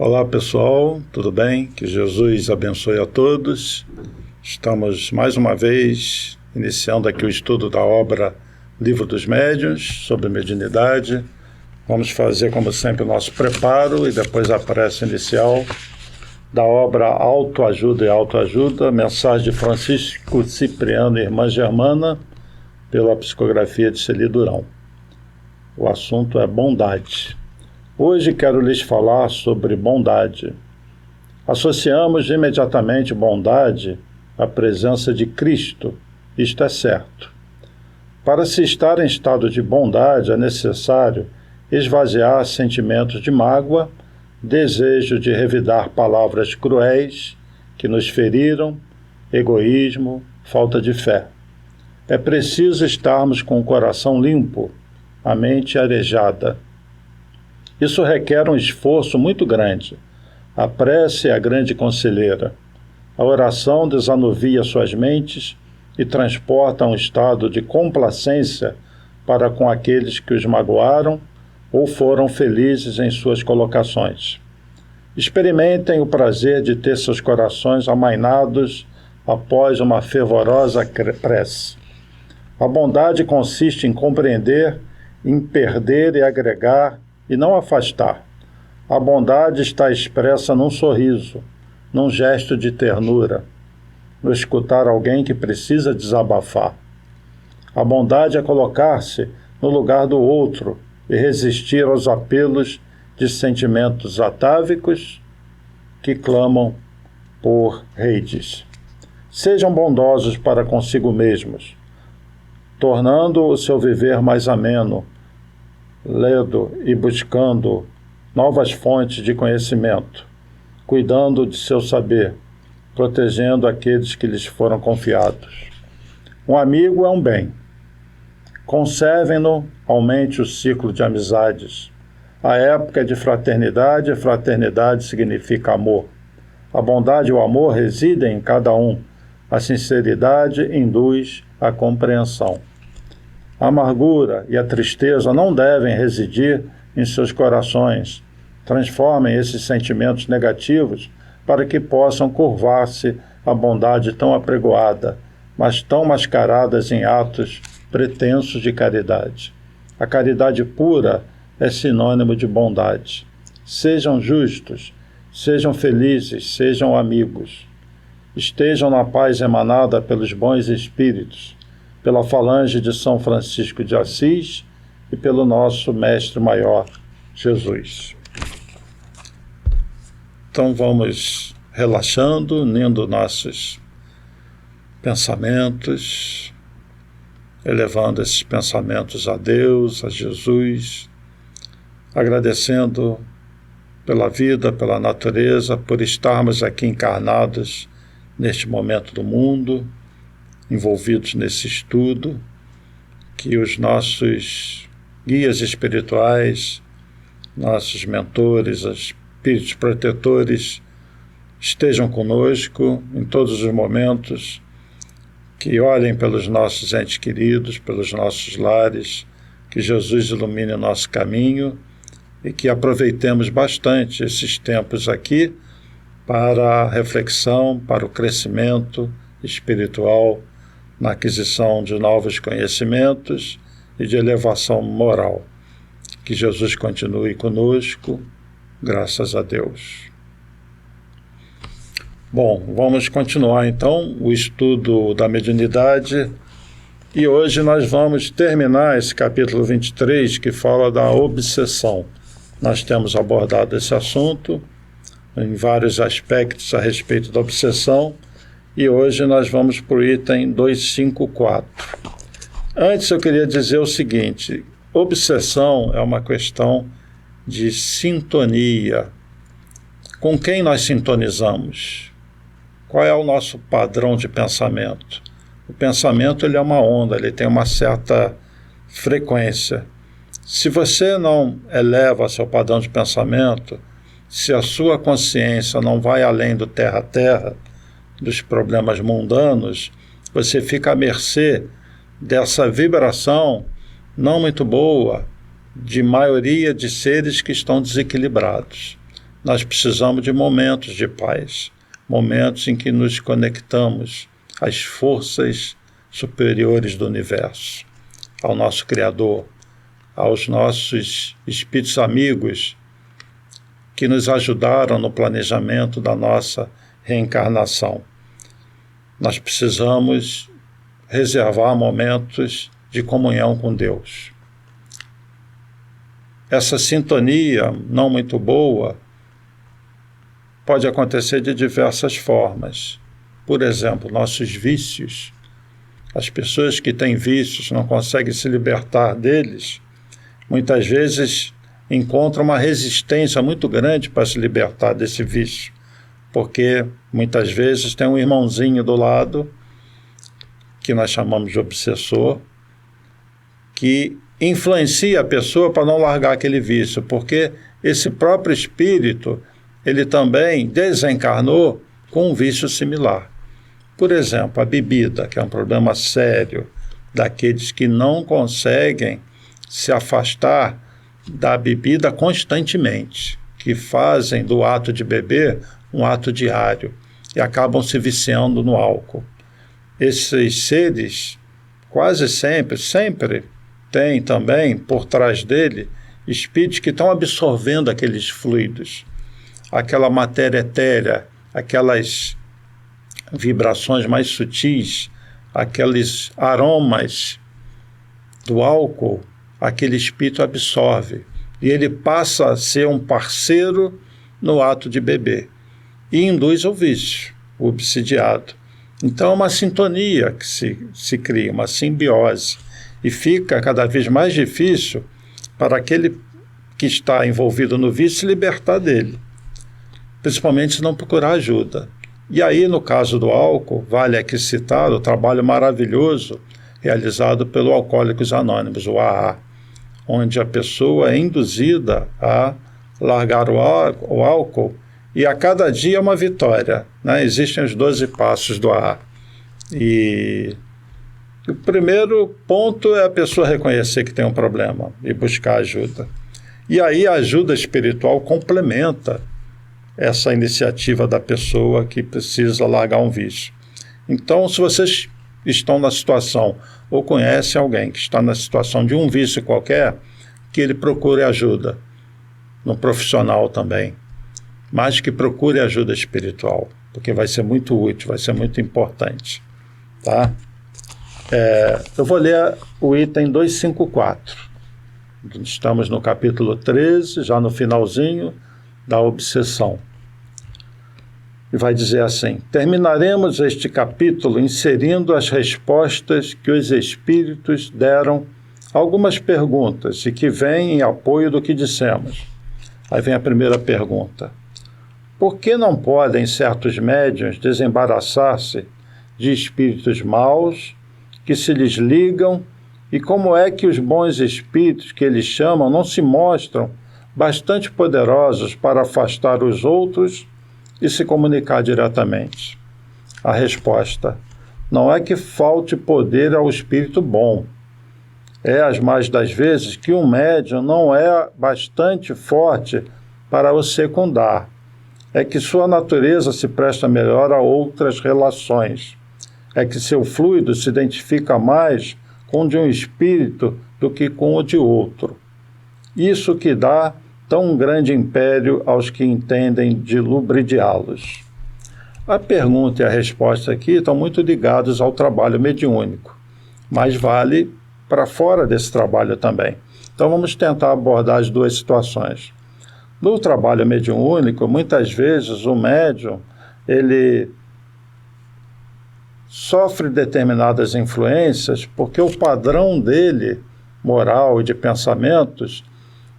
Olá pessoal, tudo bem? Que Jesus abençoe a todos. Estamos mais uma vez iniciando aqui o estudo da obra Livro dos Médiuns, sobre mediunidade. Vamos fazer, como sempre, o nosso preparo e depois a prece inicial da obra Autoajuda e Autoajuda, mensagem de Francisco Cipriano e Irmã Germana, pela psicografia de Celi Durão. O assunto é bondade. Hoje quero lhes falar sobre bondade. Associamos imediatamente bondade à presença de Cristo. Isto é certo. Para se estar em estado de bondade é necessário esvaziar sentimentos de mágoa, desejo de revidar palavras cruéis que nos feriram, egoísmo, falta de fé. É preciso estarmos com o coração limpo, a mente arejada. Isso requer um esforço muito grande. A prece é a grande conselheira. A oração desanuvia suas mentes e transporta a um estado de complacência para com aqueles que os magoaram ou foram felizes em suas colocações. Experimentem o prazer de ter seus corações amainados após uma fervorosa prece. A bondade consiste em compreender, em perder e agregar, e não afastar. A bondade está expressa num sorriso, num gesto de ternura, no escutar alguém que precisa desabafar. A bondade é colocar-se no lugar do outro e resistir aos apelos de sentimentos atávicos que clamam por redes. Sejam bondosos para consigo mesmos, tornando o seu viver mais ameno, lendo e buscando novas fontes de conhecimento, cuidando de seu saber, protegendo aqueles que lhes foram confiados. Um amigo é um bem. Conservem-no, aumente o ciclo de amizades. A época é de fraternidade, e fraternidade significa amor. A bondade e o amor residem em cada um. A sinceridade induz a compreensão. A amargura e a tristeza não devem residir em seus corações. Transformem esses sentimentos negativos para que possam curvar-se à bondade tão apregoada, mas tão mascaradas em atos pretensos de caridade. A caridade pura é sinônimo de bondade. Sejam justos, sejam felizes, sejam amigos. Estejam na paz emanada pelos bons espíritos, pela falange de São Francisco de Assis e pelo nosso Mestre Maior, Jesus. Então vamos relaxando, unindo nossos pensamentos, elevando esses pensamentos a Deus, a Jesus, agradecendo pela vida, pela natureza, por estarmos aqui encarnados neste momento do mundo, envolvidos nesse estudo, que os nossos guias espirituais, nossos mentores, espíritos protetores, estejam conosco em todos os momentos, que olhem pelos nossos entes queridos, pelos nossos lares, que Jesus ilumine o nosso caminho e que aproveitemos bastante esses tempos aqui para a reflexão, para o crescimento espiritual, na aquisição de novos conhecimentos e de elevação moral. Que Jesus continue conosco, graças a Deus. Bom, vamos continuar então o estudo da mediunidade e hoje nós vamos terminar esse capítulo 23 que fala da obsessão. Nós temos abordado esse assunto em vários aspectos a respeito da obsessão, e hoje nós vamos para o item 254. Antes eu queria dizer o seguinte: obsessão é uma questão de sintonia. Com quem nós sintonizamos? Qual é o nosso padrão de pensamento? O pensamento ele é uma onda, ele tem uma certa frequência. Se você não eleva seu padrão de pensamento, se a sua consciência não vai além do terra a terra, dos problemas mundanos, você fica à mercê dessa vibração não muito boa de maioria de seres que estão desequilibrados. nós precisamos de momentos de paz, momentos em que nos conectamos às forças superiores do universo, ao nosso Criador, aos nossos espíritos amigos que nos ajudaram no planejamento da nossa reencarnação. Nós precisamos reservar momentos de comunhão com Deus. Essa sintonia não muito boa pode acontecer de diversas formas. Por exemplo, nossos vícios. As pessoas que têm vícios não conseguem se libertar deles, muitas vezes encontram uma resistência muito grande para se libertar desse vício, porque muitas vezes tem um irmãozinho do lado, que nós chamamos de obsessor, que influencia a pessoa para não largar aquele vício, porque esse próprio espírito, ele também desencarnou com um vício similar. Por exemplo, a bebida, que é um problema sério daqueles que não conseguem se afastar da bebida constantemente, que fazem do ato de beber um ato diário e acabam se viciando no álcool. Esses seres, quase sempre tem também, por trás dele, espíritos que estão absorvendo aqueles fluidos, aquela matéria etérea, aquelas vibrações mais sutis, aqueles aromas do álcool, aquele espírito absorve. E ele passa a ser um parceiro no ato de beber. E induz ao vício, o obsidiado. Então é uma sintonia que se cria, uma simbiose. E fica cada vez mais difícil para aquele que está envolvido no vício se libertar dele. Principalmente se não procurar ajuda. E aí, no caso do álcool, vale aqui citar o trabalho maravilhoso realizado pelo Alcoólicos Anônimos, o AA, onde a pessoa é induzida a largar o álcool e a cada dia é uma vitória, né? Existem os 12 passos do AA. E o primeiro ponto é a pessoa reconhecer que tem um problema e buscar ajuda. E aí a ajuda espiritual complementa essa iniciativa da pessoa que precisa largar um vício. Então, se vocês estão na situação ou conhecem alguém que está na situação de um vício qualquer, que ele procure ajuda, no profissional também, mas que procure ajuda espiritual, porque vai ser muito útil, vai ser muito importante. Tá? Eu vou ler o item 254. Estamos no capítulo 13, já no finalzinho da obsessão. E vai dizer assim: terminaremos este capítulo inserindo as respostas que os espíritos deram a algumas perguntas e que vêm em apoio do que dissemos. Aí vem a primeira pergunta: por que não podem certos médiuns desembaraçar-se de espíritos maus que se lhes ligam, e como é que os bons espíritos que eles chamam não se mostram bastante poderosos para afastar os outros e se comunicar diretamente? A resposta: não é que falte poder ao espírito bom. É, as mais das vezes, que um médium não é bastante forte para o secundar. É que sua natureza se presta melhor a outras relações. É que seu fluido se identifica mais com o de um espírito do que com o de outro. Isso que dá tão grande império aos que entendem de lubridiá-los. A pergunta e a resposta aqui estão muito ligados ao trabalho mediúnico, mas vale para fora desse trabalho também. Então vamos tentar abordar as duas situações. No trabalho mediúnico, muitas vezes o médium, ele sofre determinadas influências porque o padrão dele, moral e de pensamentos,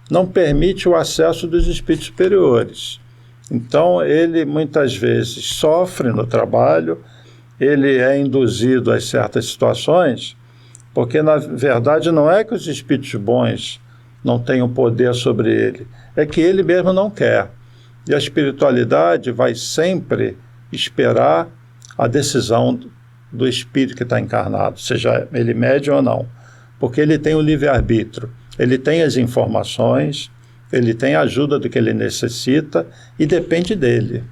não permite o acesso dos espíritos superiores. Então, ele muitas vezes sofre no trabalho, ele é induzido a certas situações, porque, na verdade, não é que os espíritos bons não tenham poder sobre ele, é que ele mesmo não quer. E a espiritualidade vai sempre esperar a decisão do espírito que está encarnado, seja ele médium ou não, porque ele tem o livre-arbítrio. Ele tem as informações, ele tem a ajuda do que ele necessita e depende dele.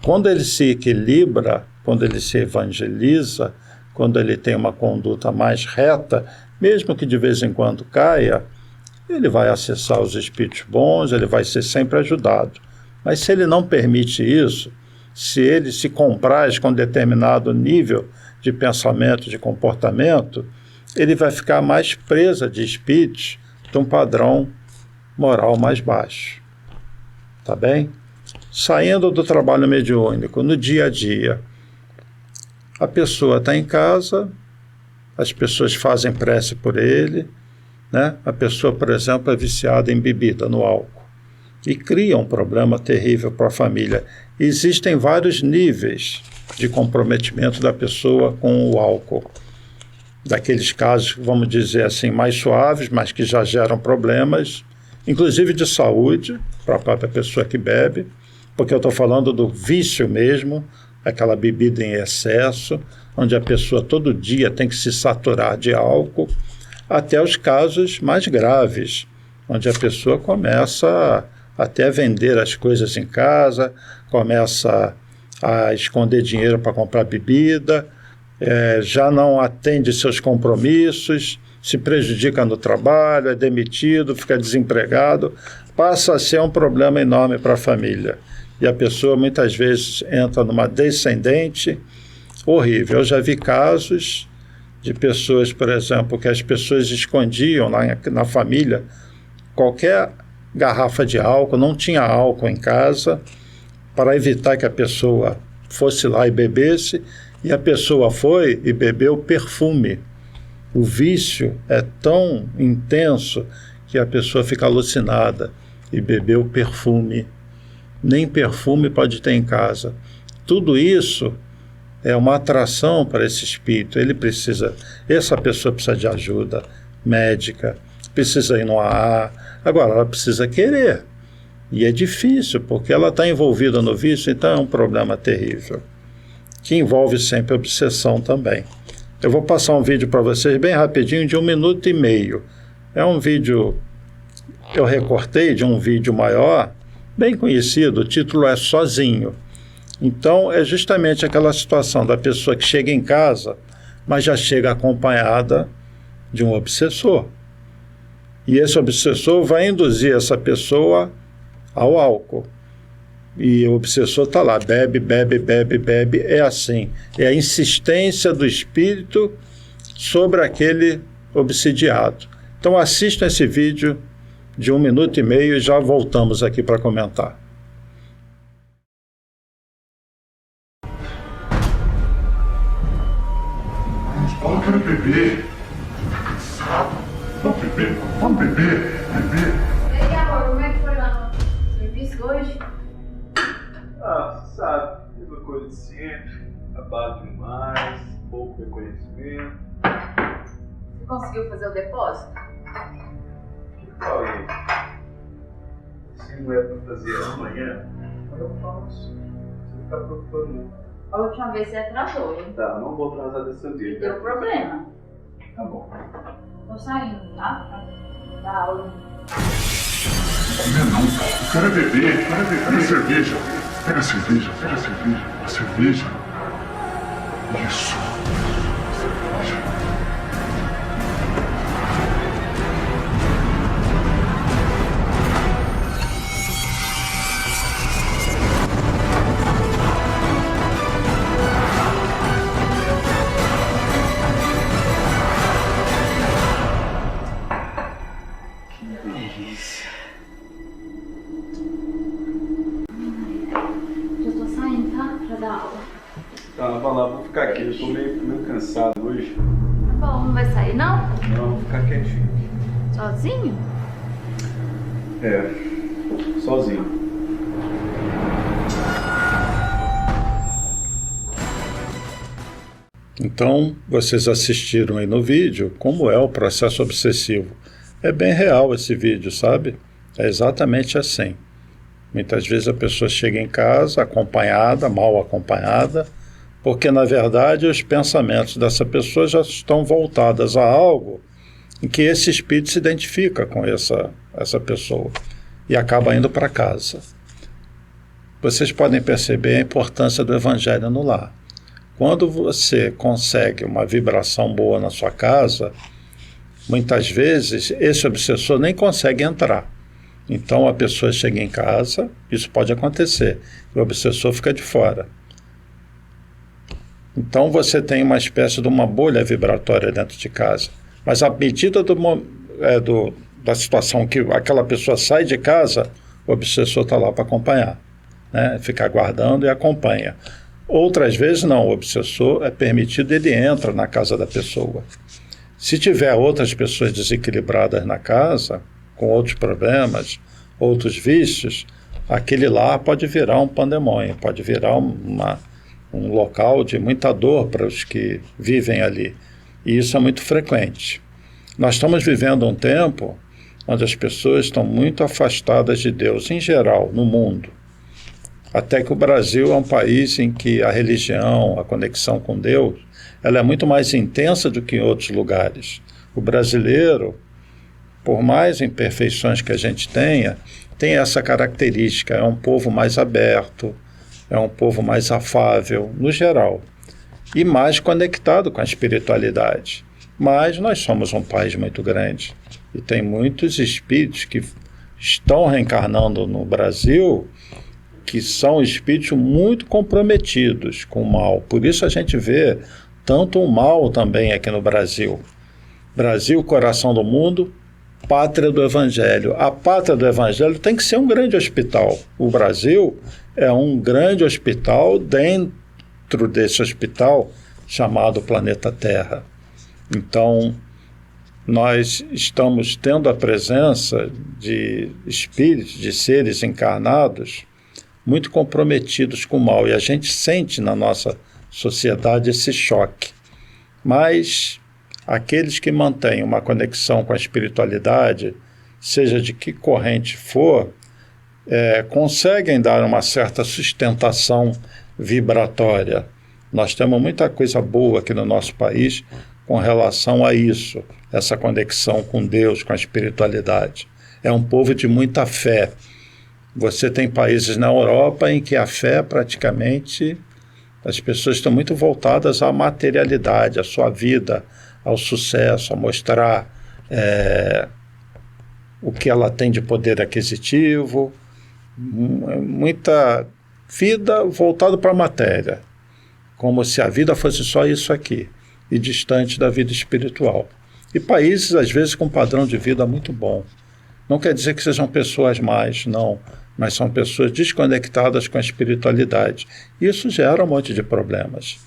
Quando ele se equilibra, quando ele se evangeliza, quando ele tem uma conduta mais reta, mesmo que de vez em quando caia, ele vai acessar os espíritos bons, ele vai ser sempre ajudado. Mas se ele não permite isso, se ele se compraz com determinado nível de pensamento, de comportamento, ele vai ficar mais presa de espíritos de um padrão moral mais baixo. Tá bem? Saindo do trabalho mediúnico, no dia a dia, a pessoa está em casa, as pessoas fazem prece por ele, né? A pessoa, por exemplo, é viciada em bebida, no álcool, e cria um problema terrível para a família. Existem vários níveis de comprometimento da pessoa com o álcool. Daqueles casos, vamos dizer assim, mais suaves, mas que já geram problemas, inclusive de saúde, para a própria pessoa que bebe, porque eu estou falando do vício mesmo, aquela bebida em excesso, onde a pessoa todo dia tem que se saturar de álcool, até os casos mais graves, onde a pessoa começa até a vender as coisas em casa, começa a esconder dinheiro para comprar bebida, já não atende seus compromissos, se prejudica no trabalho, é demitido, fica desempregado, passa a ser um problema enorme para a família. E a pessoa muitas vezes entra numa descendente horrível. Eu já vi casos de pessoas, por exemplo, que as pessoas escondiam na família qualquer garrafa de álcool, não tinha álcool em casa, para evitar que a pessoa fosse lá e bebesse, e a pessoa foi e bebeu perfume. O vício é tão intenso que a pessoa fica alucinada e bebeu perfume. Nem perfume pode ter em casa. Tudo isso é uma atração para esse espírito. Essa pessoa precisa de ajuda médica, precisa ir no AA. Agora, ela precisa querer. E é difícil, porque ela está envolvida no vício, então é um problema terrível, que envolve sempre obsessão também. Eu vou passar um vídeo para vocês bem rapidinho, de 1 minuto e meio. É um vídeo, eu recortei de um vídeo maior, bem conhecido, o título é Sozinho. Então, é justamente aquela situação da pessoa que chega em casa, mas já chega acompanhada de um obsessor. E esse obsessor vai induzir essa pessoa ao álcool. E o obsessor está lá, bebe, bebe, bebe, bebe, é assim. É a insistência do espírito sobre aquele obsidiado. Então assistam esse vídeo de 1 minuto e meio e já voltamos aqui para comentar. Eu quero beber. Vamos beber, vamos beber, beber. E aí, amor, como é que foi lá no serviço hoje? Sabe, mesma coisa de sempre, trabalho demais, pouco reconhecimento. Você conseguiu fazer o depósito? O que eu falei? Se não é para fazer amanhã, eu faço. Você não está preocupando não. A última vez você atrasou, hein? Tá, não vou atrasar dessa vez. Deu problema. Tá bom. Tô saindo, tá? Da aula. Não, eu quero beber, eu quero beber. Pega a cerveja, pega a cerveja, pega a cerveja, a cerveja. Isso. Cerveja. Tá, vai lá, vou ficar aqui, eu tô meio cansado hoje. Tá bom, não vai sair não? Não, vou ficar quietinho. Sozinho? Sozinho. Então, vocês assistiram aí no vídeo como é o processo obsessivo. É bem real esse vídeo, sabe? É exatamente assim. Muitas vezes a pessoa chega em casa acompanhada, mal acompanhada, porque, na verdade, os pensamentos dessa pessoa já estão voltados a algo em que esse espírito se identifica com essa essa pessoa e acaba indo para casa. Vocês podem perceber a importância do evangelho no lar. Quando você consegue uma vibração boa na sua casa, muitas vezes esse obsessor nem consegue entrar. Então a pessoa chega em casa, isso pode acontecer, e o obsessor fica de fora. Então você tem uma espécie de uma bolha vibratória dentro de casa. Mas à medida da situação que aquela pessoa sai de casa, o obsessor está lá para acompanhar, né? Fica aguardando e acompanha. Outras vezes não, o obsessor é permitido, ele entra na casa da pessoa. Se tiver outras pessoas desequilibradas na casa, com outros problemas, outros vícios, aquele lar pode virar um pandemônio, pode virar um local de muita dor para os que vivem ali. E isso é muito frequente. Nós estamos vivendo um tempo onde as pessoas estão muito afastadas de Deus, em geral, no mundo. Até que o Brasil é um país em que a religião, a conexão com Deus, ela é muito mais intensa do que em outros lugares. O brasileiro, por mais imperfeições que a gente tenha, tem essa característica, é um povo mais aberto, é um povo mais afável, no geral, e mais conectado com a espiritualidade. Mas nós somos um país muito grande, e tem muitos espíritos que estão reencarnando no Brasil, que são espíritos muito comprometidos com o mal. Por isso a gente vê tanto o mal também aqui no Brasil. Brasil, coração do mundo, pátria do Evangelho. A pátria do Evangelho tem que ser um grande hospital. O Brasil é um grande hospital dentro desse hospital chamado planeta Terra. Então, nós estamos tendo a presença de espíritos, de seres encarnados, muito comprometidos com o mal, e a gente sente na nossa sociedade esse choque. Mas aqueles que mantêm uma conexão com a espiritualidade, seja de que corrente for, conseguem dar uma certa sustentação vibratória. Nós temos muita coisa boa aqui no nosso país com relação a isso, essa conexão com Deus, com a espiritualidade. É um povo de muita fé. Você tem países na Europa em que a fé praticamente, as pessoas estão muito voltadas à materialidade, à sua vida, ao sucesso, a mostrar o que ela tem de poder aquisitivo, muita vida voltada para a matéria, como se a vida fosse só isso aqui, e distante da vida espiritual. E países, às vezes, com um padrão de vida muito bom. Não quer dizer que sejam pessoas más, não, mas são pessoas desconectadas com a espiritualidade. Isso gera um monte de problemas.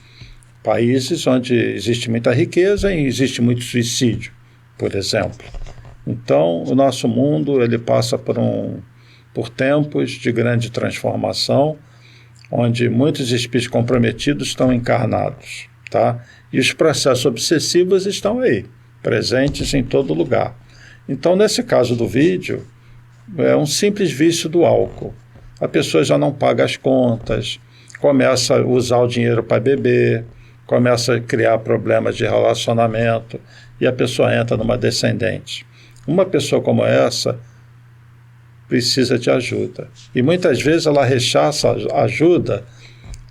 Países onde existe muita riqueza e existe muito suicídio, por exemplo. Então, o nosso mundo ele passa por tempos de grande transformação, onde muitos espíritos comprometidos estão encarnados, tá? E os processos obsessivos estão aí, presentes em todo lugar. Então, nesse caso do vídeo, é um simples vício do álcool. A pessoa já não paga as contas, começa a usar o dinheiro para beber, começa a criar problemas de relacionamento e a pessoa entra numa descendente. Uma pessoa como essa precisa de ajuda. E muitas vezes ela rechaça a ajuda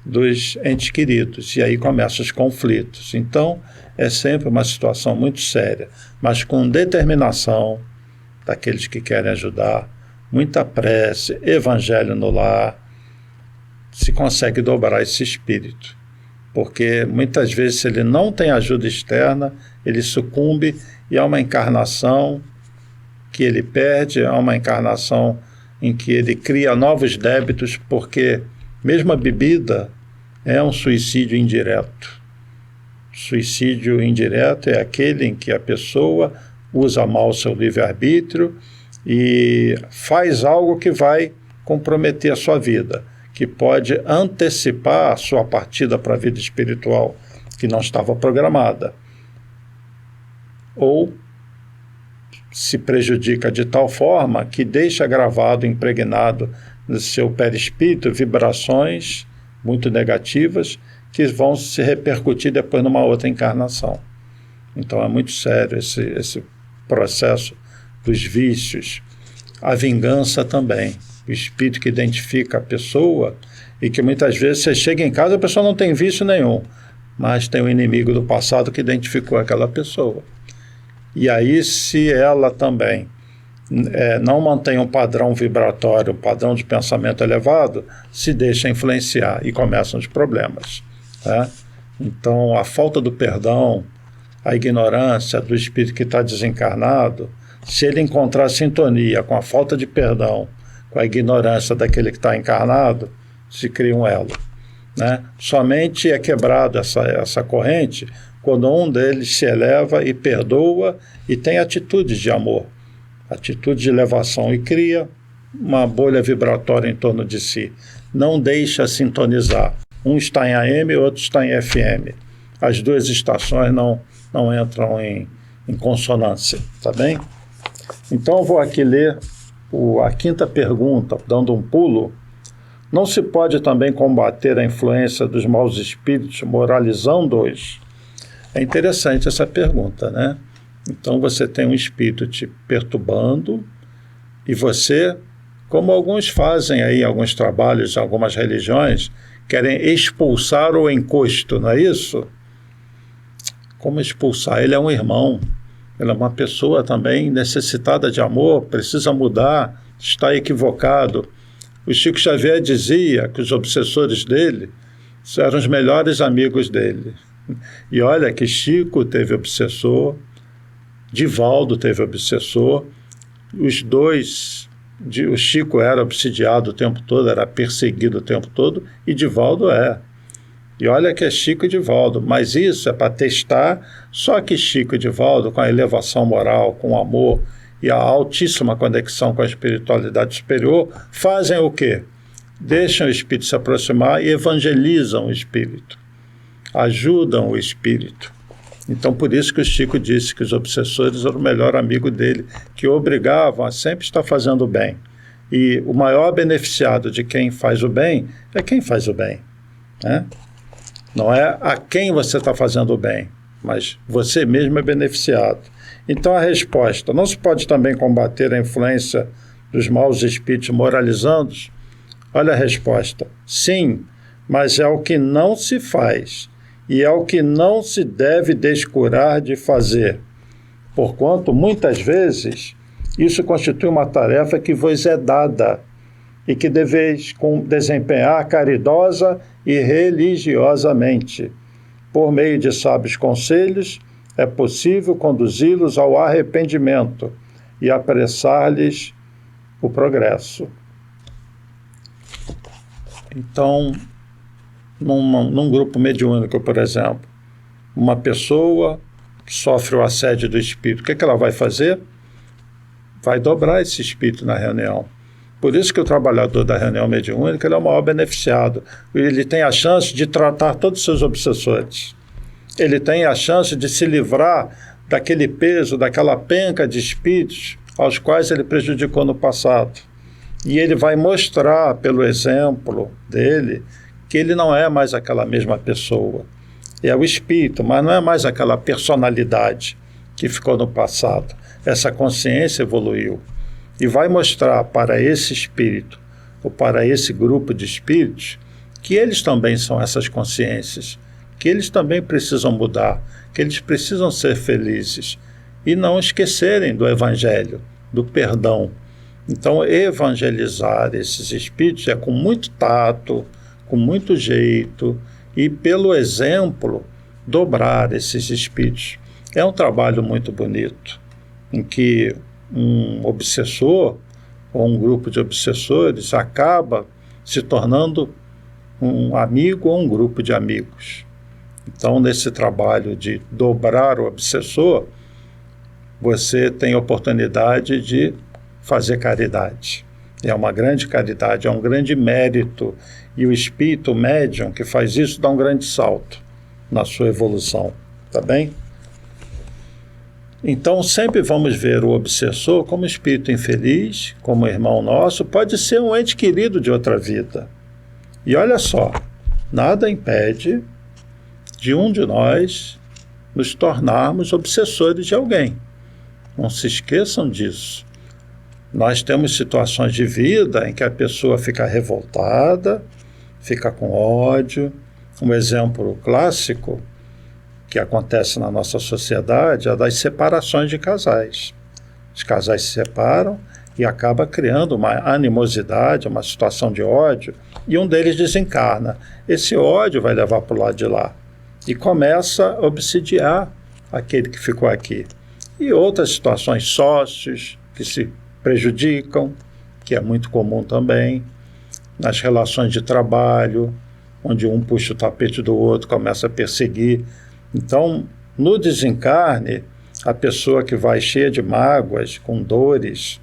dos entes queridos e aí começam os conflitos. Então, é sempre uma situação muito séria, mas com determinação daqueles que querem ajudar, muita prece, evangelho no lar, se consegue dobrar esse espírito. Porque muitas vezes, se ele não tem ajuda externa, ele sucumbe e há uma encarnação que ele perde, há uma encarnação em que ele cria novos débitos, porque mesmo a bebida é um suicídio indireto. Suicídio indireto é aquele em que a pessoa usa mal o seu livre-arbítrio e faz algo que vai comprometer a sua vida, que pode antecipar a sua partida para a vida espiritual, que não estava programada. Ou se prejudica de tal forma que deixa gravado, impregnado no seu perispírito, vibrações muito negativas que vão se repercutir depois numa outra encarnação. Então é muito sério esse processo dos vícios. a vingança também. O espírito que identifica a pessoa e que muitas vezes você chega em casa e a pessoa não tem vício nenhum, mas tem um inimigo do passado que identificou aquela pessoa. E aí, se ela também não mantém um padrão vibratório, um padrão de pensamento elevado, se deixa influenciar e começam os problemas. Tá? Então, a falta do perdão, a ignorância do espírito que está desencarnado, se ele encontrar sintonia com a falta de perdão, com a ignorância daquele que está encarnado, se cria um elo. Né? Somente é quebrado essa corrente quando um deles se eleva e perdoa e tem atitudes de amor, atitude de elevação e cria uma bolha vibratória em torno de si. Não deixa sintonizar. Um está em AM, outro está em FM. As duas estações não entram em consonância, tá bem? Então eu vou aqui ler a quinta pergunta, dando um pulo. Não se pode também combater a influência dos maus espíritos moralizando-os? É interessante essa pergunta, né? Então você tem um espírito te perturbando e você, como alguns fazem aí, alguns trabalhos, algumas religiões, querem expulsar o encosto, não é isso? Como expulsar? Ele é um irmão, ele é uma pessoa também necessitada de amor, precisa mudar, está equivocado. O Chico Xavier dizia que os obsessores dele eram os melhores amigos dele. E olha que Chico teve obsessor, Divaldo teve obsessor, os dois, o Chico era obsidiado o tempo todo, era perseguido o tempo todo, e Divaldo é. E olha que é Chico e Divaldo, mas isso é para testar, só que Chico e Divaldo, com a elevação moral, com o amor e a altíssima conexão com a espiritualidade superior, fazem o quê? Deixam o espírito se aproximar e evangelizam o espírito, ajudam o espírito. Então, por isso que o Chico disse que os obsessores eram o melhor amigo dele, que o obrigavam a sempre estar fazendo o bem. E o maior beneficiado de quem faz o bem é quem faz o bem, né? Não é a quem você está fazendo o bem, mas você mesmo é beneficiado. Então, a resposta: não se pode também combater a influência dos maus espíritos moralizandos? Olha a resposta: sim, mas é o que não se faz. E é o que não se deve descurar de fazer, porquanto, muitas vezes, isso constitui uma tarefa que vos é dada e que deveis desempenhar caridosa e religiosamente. Por meio de sábios conselhos, é possível conduzi-los ao arrependimento e apressar-lhes o progresso. Então, num grupo mediúnico, por exemplo, uma pessoa sofre o assédio do espírito, o que ela vai fazer? Vai dobrar esse espírito na reunião. Por isso que o trabalhador da reunião mediúnica ele é o maior beneficiado. Ele tem a chance de tratar todos os seus obsessores. Ele tem a chance de se livrar daquele peso, daquela penca de espíritos aos quais ele prejudicou no passado. E ele vai mostrar, pelo exemplo dele, que ele não é mais aquela mesma pessoa. É o espírito, mas não é mais aquela personalidade que ficou no passado. Essa consciência evoluiu. E vai mostrar para esse espírito, ou para esse grupo de espíritos, que eles também são essas consciências, que eles também precisam mudar, que eles precisam ser felizes, e não esquecerem do evangelho, do perdão. Então, evangelizar esses espíritos é com muito tato, com muito jeito, e pelo exemplo, dobrar esses espíritos. É um trabalho muito bonito, em que um obsessor, ou um grupo de obsessores, acaba se tornando um amigo ou um grupo de amigos. Então, nesse trabalho de dobrar o obsessor, você tem a oportunidade de fazer caridade. É uma grande caridade, é um grande mérito. E o espírito médium que faz isso dá um grande salto na sua evolução. Tá bem? Então, sempre vamos ver o obsessor como espírito infeliz, como irmão nosso, pode ser um ente querido de outra vida. E olha só, nada impede de um de nós nos tornarmos obsessores de alguém. Não se esqueçam disso. Nós temos situações de vida em que a pessoa fica revoltada, fica com ódio. Um exemplo clássico que acontece na nossa sociedade é das separações de casais. Os casais se separam e acaba criando uma animosidade, uma situação de ódio, e um deles desencarna. Esse ódio vai levar para o lado de lá e começa a obsidiar aquele que ficou aqui. E outras situações, sócios que se prejudicam, que é muito comum também, nas relações de trabalho, onde um puxa o tapete do outro, começa a perseguir. Então, no desencarne, a pessoa que vai cheia de mágoas, com dores,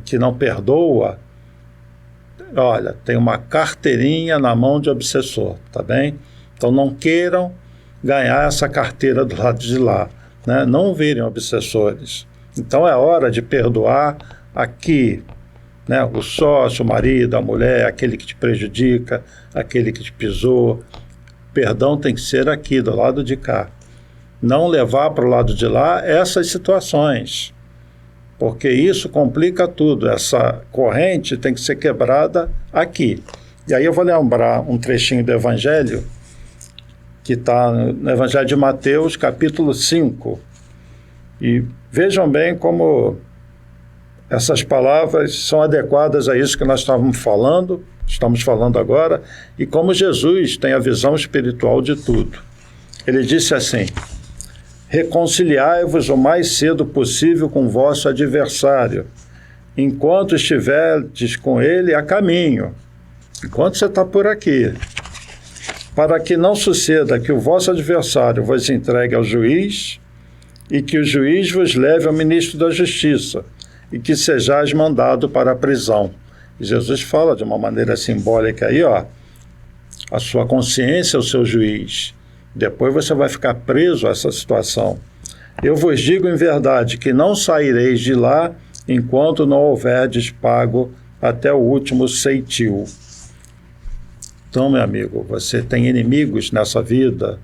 que não perdoa, olha, tem uma carteirinha na mão de obsessor, tá bem? Então não queiram ganhar essa carteira do lado de lá, né? Não virem obsessores. Então é hora de perdoar aqui, né? O sócio, o marido, a mulher, aquele que te prejudica, aquele que te pisou. Perdão tem que ser aqui, do lado de cá. Não levar para o lado de lá essas situações, porque isso complica tudo. Essa corrente tem que ser quebrada aqui. E aí eu vou lembrar um trechinho do Evangelho, que está no Evangelho de Mateus, capítulo 5. E vejam bem como essas palavras são adequadas a isso que nós estamos falando agora, e como Jesus tem a visão espiritual de tudo. Ele disse assim: reconciliai-vos o mais cedo possível com o vosso adversário, enquanto estiverdes com ele a caminho, enquanto você está por aqui, para que não suceda que o vosso adversário vos entregue ao juiz, e que o juiz vos leve ao ministro da Justiça, e que sejais mandado para a prisão. E Jesus fala de uma maneira simbólica aí, ó, a sua consciência é o seu juiz. Depois você vai ficar preso a essa situação. Eu vos digo em verdade que não saireis de lá enquanto não houverdes pago até o último ceitil. Então, meu amigo, você tem inimigos nessa vida,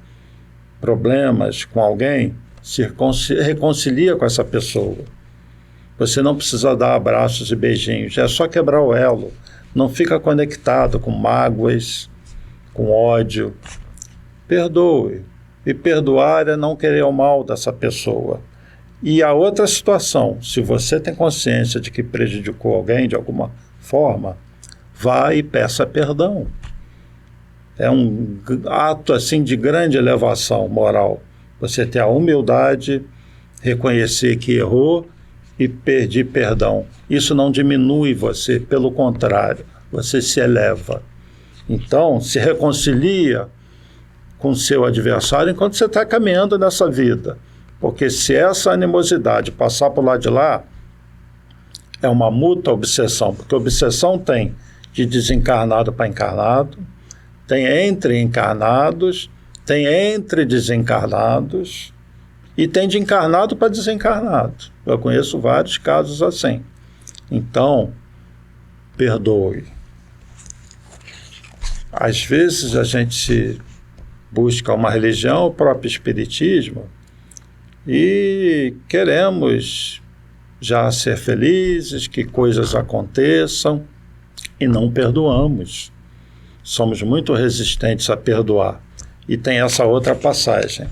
problemas com alguém, se reconcilia com essa pessoa. Você não precisa dar abraços e beijinhos, é só quebrar o elo. Não fica conectado com mágoas, com ódio. Perdoe. E perdoar é não querer o mal dessa pessoa. E a outra situação, se você tem consciência de que prejudicou alguém de alguma forma, vá e peça perdão. É um ato assim de grande elevação moral. Você ter a humildade, reconhecer que errou e pedir perdão. Isso não diminui você, pelo contrário, você se eleva. Então, se reconcilia com seu adversário enquanto você está caminhando nessa vida. Porque se essa animosidade passar por lá de lá, é uma mútua obsessão. Porque obsessão tem de desencarnado para encarnado, tem entre encarnados, tem entre desencarnados e tem de encarnado para desencarnado. Eu conheço vários casos assim. Então, perdoe. Às vezes a gente busca uma religião, o próprio espiritismo, e queremos já ser felizes, que coisas aconteçam, e não perdoamos. Somos muito resistentes a perdoar. E tem essa outra passagem,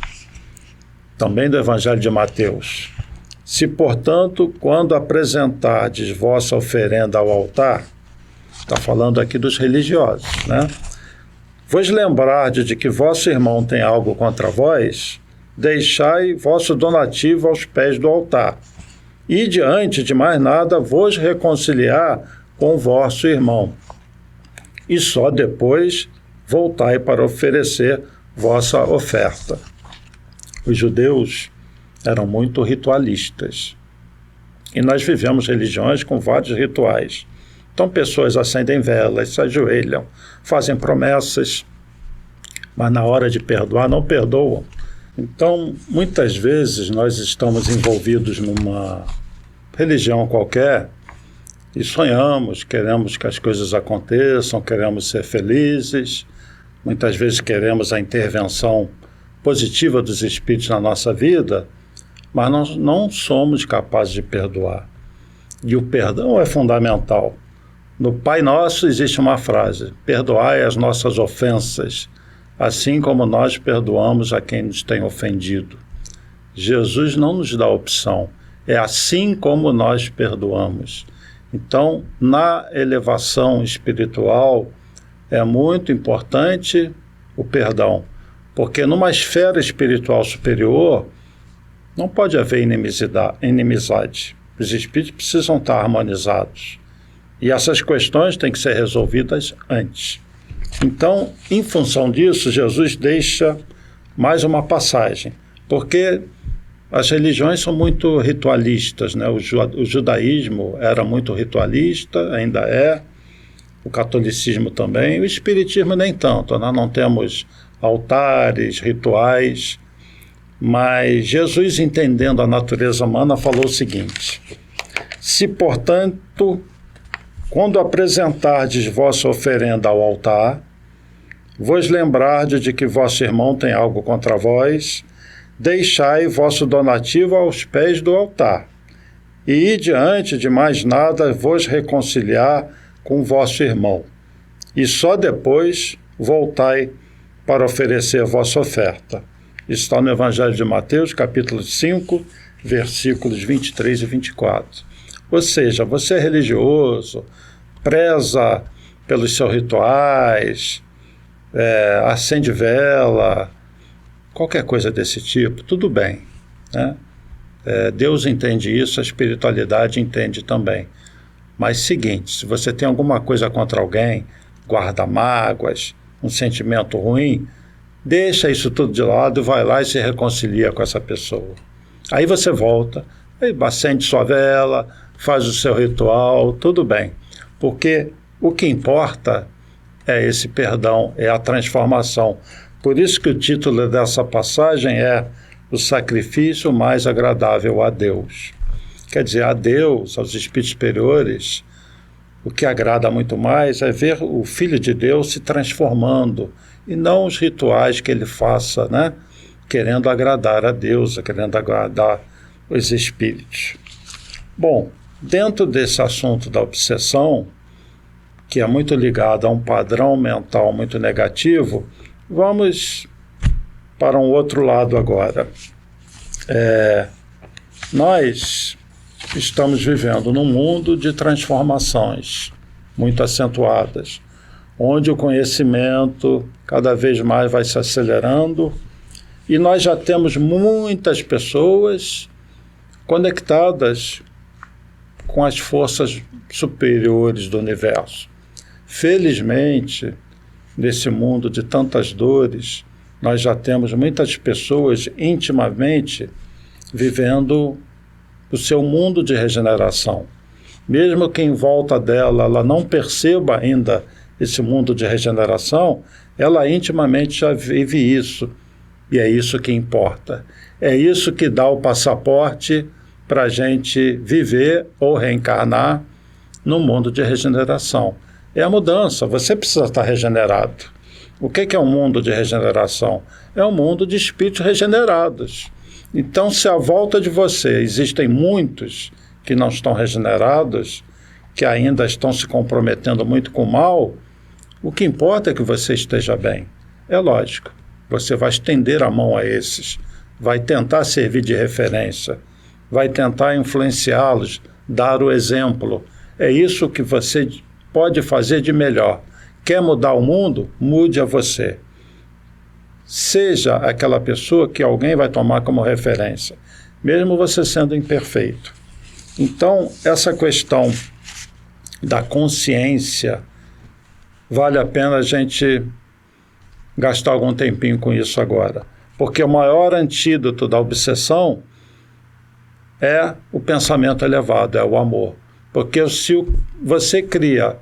também do Evangelho de Mateus. Se, portanto, quando apresentardes vossa oferenda ao altar, está falando aqui dos religiosos, né? Vos lembrardes de que vosso irmão tem algo contra vós, deixai vosso donativo aos pés do altar, e diante de mais nada vos reconciliar com vosso irmão. E só depois voltai para oferecer vossa oferta. Os judeus eram muito ritualistas. E nós vivemos religiões com vários rituais. Então pessoas acendem velas, se ajoelham, fazem promessas, mas na hora de perdoar não perdoam. Então, muitas vezes nós estamos envolvidos numa religião qualquer e sonhamos, queremos que as coisas aconteçam, queremos ser felizes, muitas vezes queremos a intervenção positiva dos espíritos na nossa vida, mas não somos capazes de perdoar. E o perdão é fundamental. No Pai Nosso existe uma frase: perdoai as nossas ofensas, assim como nós perdoamos a quem nos tem ofendido. Jesus não nos dá opção, é assim como nós perdoamos. Então, na elevação espiritual, é muito importante o perdão, porque numa esfera espiritual superior, não pode haver inimizade. Os espíritos precisam estar harmonizados. E essas questões têm que ser resolvidas antes. Então, em função disso, Jesus deixa mais uma passagem, porque as religiões são muito ritualistas, né? O judaísmo era muito ritualista, ainda é, o catolicismo também, o espiritismo nem tanto. Nós não temos altares, rituais, mas Jesus, entendendo a natureza humana, falou o seguinte: se, portanto, quando apresentardes vossa oferenda ao altar, vos lembrardes de que vosso irmão tem algo contra vós, deixai vosso donativo aos pés do altar, e diante de mais nada vos reconciliar com vosso irmão, e só depois voltai para oferecer vossa oferta. Isso está no Evangelho de Mateus, capítulo 5, versículos 23 e 24. Ou seja, você é religioso, preza pelos seus rituais, acende vela, qualquer coisa desse tipo, tudo bem, né? Deus entende isso, a espiritualidade entende também. Mas seguinte, se você tem alguma coisa contra alguém, guarda mágoas, um sentimento ruim, deixa isso tudo de lado, vai lá e se reconcilia com essa pessoa. Aí você volta, aí acende sua vela, faz o seu ritual, tudo bem. Porque o que importa é esse perdão, é a transformação. Por isso que o título dessa passagem é o sacrifício mais agradável a Deus. Quer dizer, a Deus, aos espíritos superiores, o que agrada muito mais é ver o Filho de Deus se transformando, e não os rituais que ele faça, né? Querendo agradar a Deus, querendo agradar os espíritos. Bom, dentro desse assunto da obsessão, que é muito ligado a um padrão mental muito negativo, vamos para um outro lado agora. Nós estamos vivendo num mundo de transformações muito acentuadas, onde o conhecimento cada vez mais vai se acelerando, e nós já temos muitas pessoas conectadas com as forças superiores do universo. Felizmente, nesse mundo de tantas dores, nós já temos muitas pessoas intimamente vivendo o seu mundo de regeneração. Mesmo que em volta dela ela não perceba ainda esse mundo de regeneração, ela intimamente já vive isso. E é isso que importa. É isso que dá o passaporte para a gente viver ou reencarnar no mundo de regeneração. É a mudança, você precisa estar regenerado. O que é um mundo de regeneração? É um mundo de espíritos regenerados. Então, se à volta de você existem muitos que não estão regenerados, que ainda estão se comprometendo muito com o mal, o que importa é que você esteja bem. É lógico, você vai estender a mão a esses, vai tentar servir de referência, vai tentar influenciá-los, dar o exemplo. É isso que você pode fazer de melhor. Quer mudar o mundo? Mude a você. Seja aquela pessoa que alguém vai tomar como referência, mesmo você sendo imperfeito. Então, essa questão da consciência, vale a pena a gente gastar algum tempinho com isso agora. Porque o maior antídoto da obsessão é o pensamento elevado, é o amor. Porque se você cria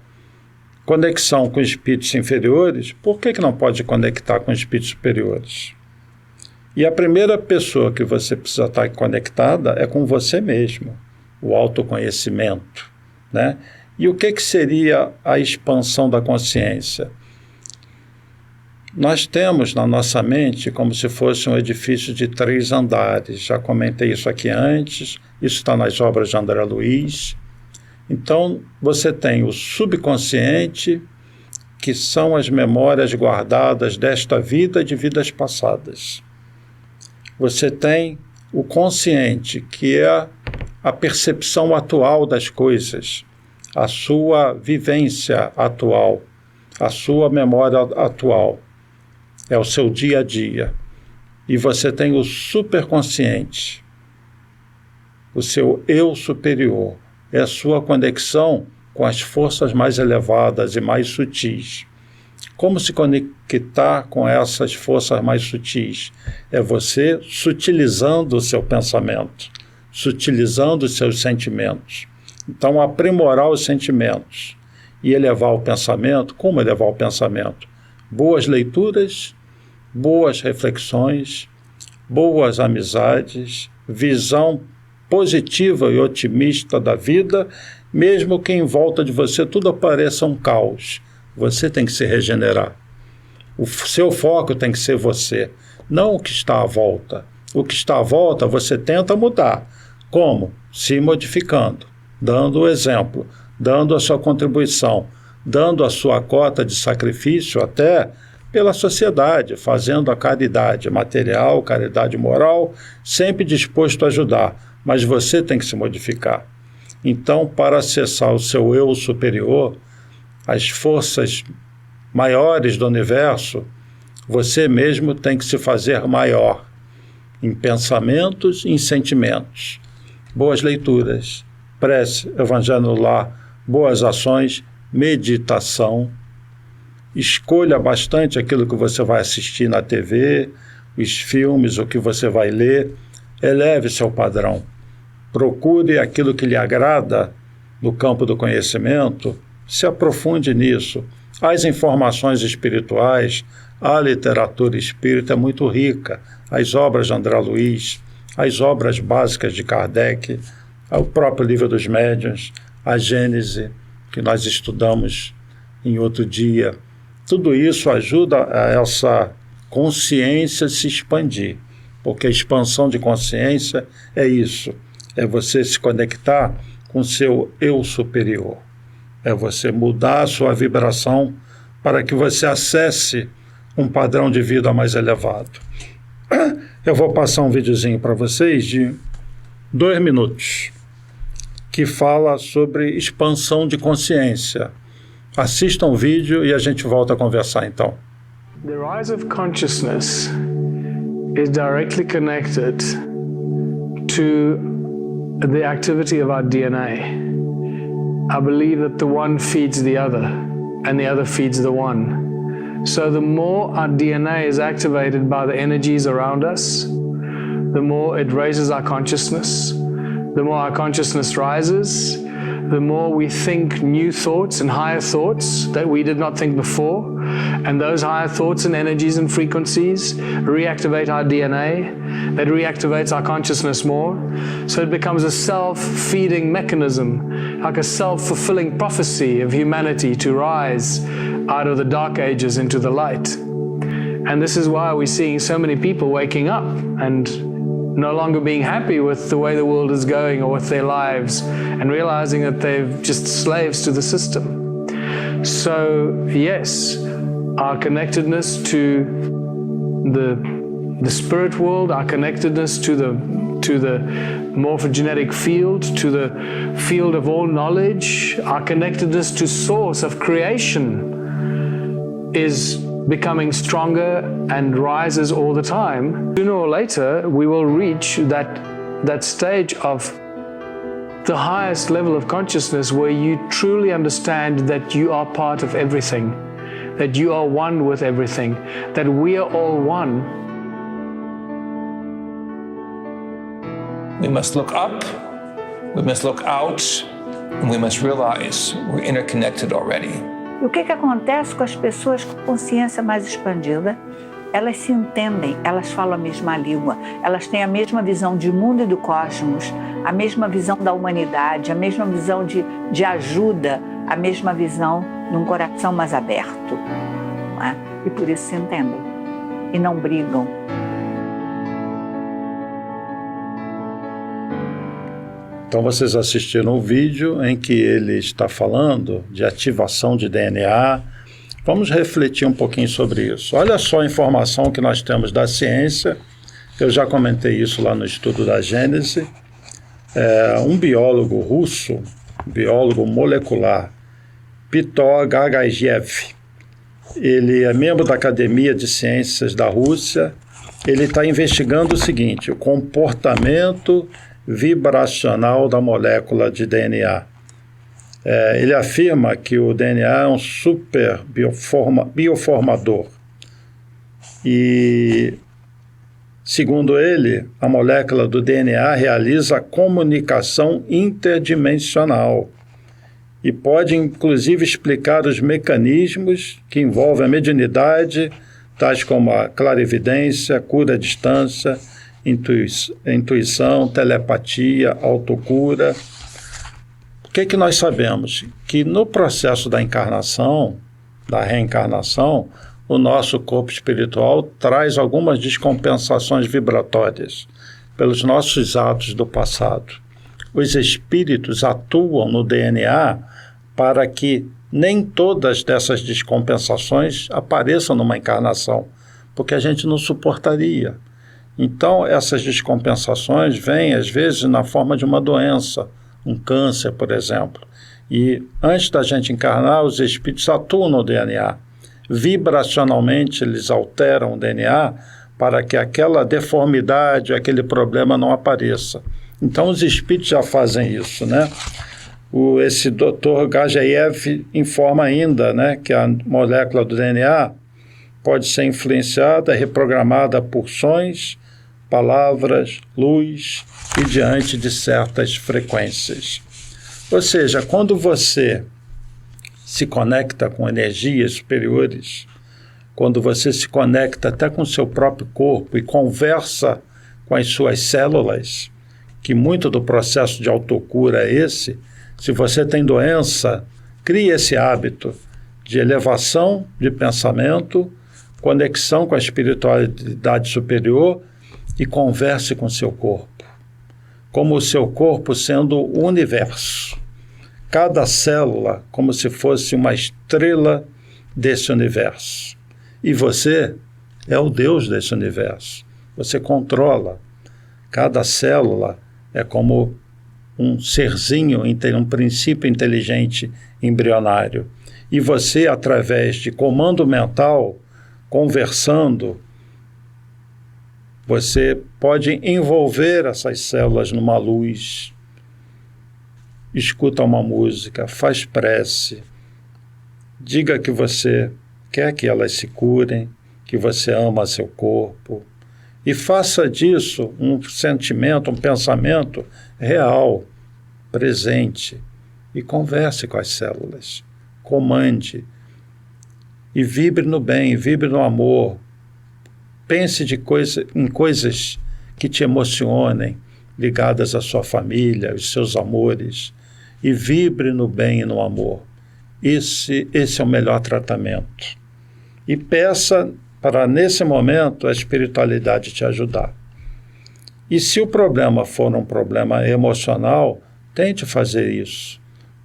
conexão com espíritos inferiores, por que não pode conectar com espíritos superiores? E a primeira pessoa que você precisa estar conectada é com você mesmo, o autoconhecimento, né? E o que seria a expansão da consciência? Nós temos na nossa mente como se fosse um edifício de 3 andares. Já comentei isso aqui antes, isso está nas obras de André Luiz. Então, você tem o subconsciente, que são as memórias guardadas desta vida e de vidas passadas. Você tem o consciente, que é a percepção atual das coisas, a sua vivência atual, a sua memória atual, é o seu dia a dia. E você tem o superconsciente, o seu eu superior, é a sua conexão com as forças mais elevadas e mais sutis. Como se conectar com essas forças mais sutis? É você sutilizando o seu pensamento, sutilizando os seus sentimentos. Então, aprimorar os sentimentos e elevar o pensamento. Como elevar o pensamento? Boas leituras, boas reflexões, boas amizades, visão positiva e otimista da vida, mesmo que em volta de você tudo pareça um caos. Você tem que se regenerar. O seu foco tem que ser você, não o que está à volta. O que está à volta você tenta mudar. Como? Se modificando, dando o exemplo, dando a sua contribuição, dando a sua cota de sacrifício até pela sociedade, fazendo a caridade material, caridade moral, sempre disposto a ajudar. Mas você tem que se modificar. Então, para acessar o seu eu superior, as forças maiores do universo, você mesmo tem que se fazer maior, em pensamentos e em sentimentos. Boas leituras, prece, evangelho no lar, boas ações, meditação. Escolha bastante aquilo que você vai assistir na TV, os filmes, o que você vai ler. Eleve seu padrão. Procure aquilo que lhe agrada no campo do conhecimento, se aprofunde nisso. As informações espirituais, a literatura espírita é muito rica, as obras de André Luiz, as obras básicas de Kardec, o próprio Livro dos Médiuns, a Gênese, que nós estudamos em outro dia. Tudo isso ajuda a essa consciência se expandir, porque a expansão de consciência é isso. É você se conectar com o seu eu superior. É você mudar a sua vibração para que você acesse um padrão de vida mais elevado. Eu vou passar um videozinho para vocês de 2 minutos, que fala sobre expansão de consciência. Assistam o vídeo e a gente volta a conversar então. The rise of consciousness is directly connected to the activity of our DNA. I believe that the one feeds the other, and the other feeds the one. So the more our DNA is activated by the energies around us, the more it raises our consciousness. The more our consciousness rises, the more we think new thoughts and higher thoughts that we did not think before. And those higher thoughts and energies and frequencies reactivate our DNA. That reactivates our consciousness more. So it becomes a self-feeding mechanism, like a self-fulfilling prophecy of humanity to rise out of the dark ages into the light. And this is why we're seeing so many people waking up and no longer being happy with the way the world is going or with their lives, and realizing that they're just slaves to the system. So yes, our connectedness to the spirit world, our connectedness to the morphogenetic field, to the field of all knowledge, our connectedness to source of creation is becoming stronger and rises all the time. Sooner or later, we will reach that stage of the highest level of consciousness where you truly understand that you are part of everything, that you are one with everything, that we are all one. We must look up, we must look out, and we must realize we're interconnected already. E o que acontece com as pessoas com consciência mais expandida? Elas se entendem, elas falam a mesma língua, elas têm a mesma visão de mundo e do cosmos, a mesma visão da humanidade, a mesma visão de ajuda, a mesma visão de um coração mais aberto. Não é? E por isso se entendem e não brigam. Então vocês assistiram o vídeo em que ele está falando de ativação de DNA. Vamos refletir um pouquinho sobre isso. Olha só a informação que nós temos da ciência. Eu já comentei isso lá no estudo da Gênese. Um biólogo russo, biólogo molecular, Piotr Gagajev, ele é membro da Academia de Ciências da Rússia. Ele está investigando o seguinte: o comportamento vibracional da molécula de DNA. Ele afirma que o DNA é um super bioformador. E, segundo ele, a molécula do DNA realiza comunicação interdimensional e pode, inclusive, explicar os mecanismos que envolvem a mediunidade, tais como a clarividência, cura à distância, intuição, telepatia, autocura. O que nós sabemos? Que no processo da encarnação, da reencarnação, o nosso corpo espiritual traz algumas descompensações vibratórias pelos nossos atos do passado. Os espíritos atuam no DNA para que nem todas dessas descompensações apareçam numa encarnação, porque a gente não suportaria. Então, essas descompensações vêm, às vezes, na forma de uma doença, um câncer, por exemplo. E antes da gente encarnar, os espíritos atuam no DNA. Vibracionalmente, eles alteram o DNA para que aquela deformidade, aquele problema não apareça. Então, os espíritos já fazem isso, né? Esse Dr. Gagajev informa ainda, né, que a molécula do DNA pode ser influenciada, reprogramada por sons, palavras, luz e diante de certas frequências. Ou seja, quando você se conecta com energias superiores, quando você se conecta até com o seu próprio corpo e conversa com as suas células, que muito do processo de autocura é esse. Se você tem doença, crie esse hábito de elevação de pensamento, conexão com a espiritualidade superior e converse com o seu corpo, como o seu corpo sendo o universo. Cada célula como se fosse uma estrela desse universo. E você é o Deus desse universo. Você controla. Cada célula é como um serzinho, um princípio inteligente embrionário. E você, através de comando mental, conversando, você pode envolver essas células numa luz, escuta uma música, faz prece, diga que você quer que elas se curem, que você ama seu corpo, e faça disso um sentimento, um pensamento real, presente, e converse com as células, comande, e vibre no bem, vibre no amor, pense em coisas que te emocionem, ligadas à sua família, aos seus amores, e vibre no bem e no amor. Esse é o melhor tratamento. E peça para, nesse momento, a espiritualidade te ajudar. E se o problema for um problema emocional, tente fazer isso,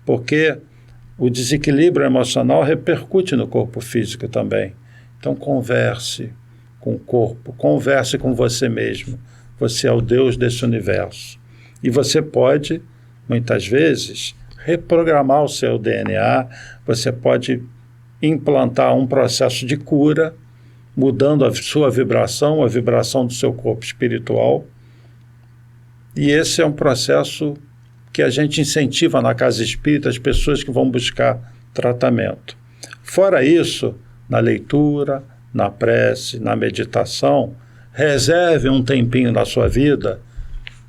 porque o desequilíbrio emocional repercute no corpo físico também. Então, converse com o corpo, converse com você mesmo. Você é o Deus desse universo. E você pode, muitas vezes, reprogramar o seu DNA, você pode implantar um processo de cura, mudando a sua vibração, a vibração do seu corpo espiritual. E esse é um processo que a gente incentiva na Casa Espírita as pessoas que vão buscar tratamento. Fora isso, na leitura, na prece, na meditação, reserve um tempinho na sua vida,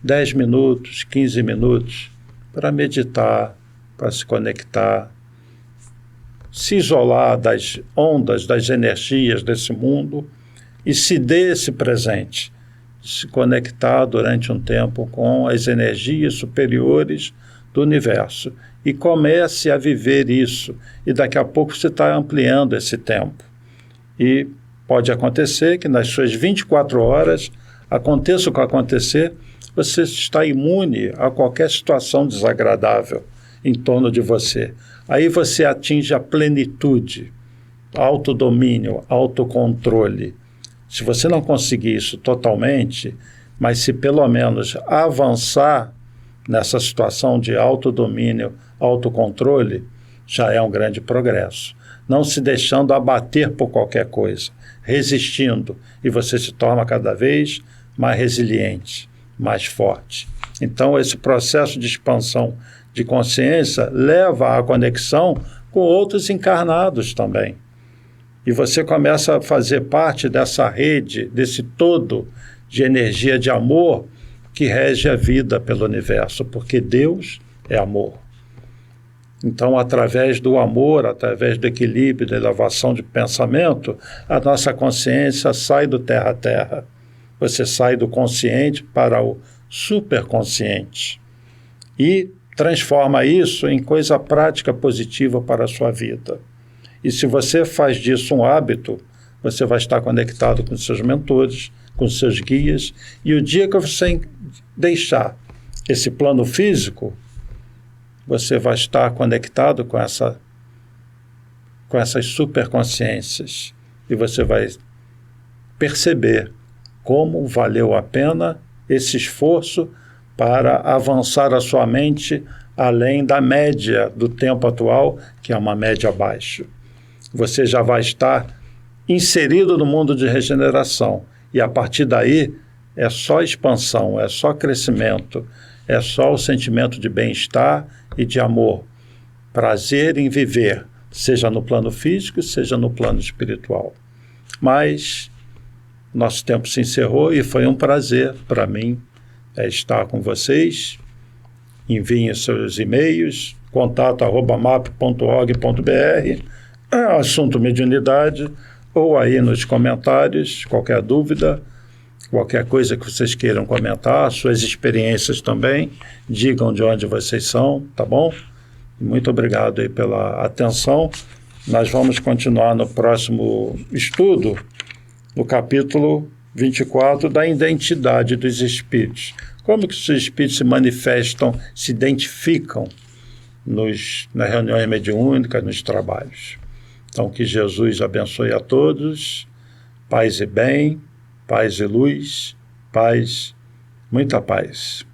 10 minutos, 15 minutos, para meditar, para se conectar, se isolar das ondas, das energias desse mundo e se dê esse presente, se conectar durante um tempo com as energias superiores do universo e comece a viver isso, e daqui a pouco você está ampliando esse tempo. E pode acontecer que nas suas 24 horas, aconteça o que acontecer, você está imune a qualquer situação desagradável em torno de você. Aí você atinge a plenitude, autodomínio, autocontrole. Se você não conseguir isso totalmente, mas se pelo menos avançar nessa situação de autodomínio, autocontrole, já é um grande progresso. Não se deixando abater por qualquer coisa, resistindo, e você se torna cada vez mais resiliente, mais forte. Então, esse processo de expansão de consciência leva à conexão com outros encarnados também. E você começa a fazer parte dessa rede, desse todo de energia de amor que rege a vida pelo universo, porque Deus é amor. Então, através do amor, através do equilíbrio, da elevação de pensamento, a nossa consciência sai do terra a terra. Você sai do consciente para o superconsciente e transforma isso em coisa prática positiva para a sua vida. E se você faz disso um hábito, você vai estar conectado com seus mentores, com seus guias, e o dia que você deixar esse plano físico, você vai estar conectado com essas superconsciências, e você vai perceber como valeu a pena esse esforço para avançar a sua mente além da média do tempo atual, que é uma média baixa. Você já vai estar inserido no mundo de regeneração, e a partir daí é só expansão, é só crescimento, é só o sentimento de bem-estar e de amor, prazer em viver, seja no plano físico, seja no plano espiritual. Mas nosso tempo se encerrou e foi um prazer para mim estar com vocês. Enviem seus e-mails, contato@map.org.br, assunto mediunidade, ou aí nos comentários, qualquer dúvida, qualquer coisa que vocês queiram comentar, suas experiências também, digam de onde vocês são, tá bom? Muito obrigado aí pela atenção. Nós vamos continuar no próximo estudo, no capítulo 24 da identidade dos espíritos. Como que os espíritos se manifestam, se identificam nas reuniões mediúnicas, nos trabalhos. Então, que Jesus abençoe a todos, paz e bem, paz e luz, paz, muita paz.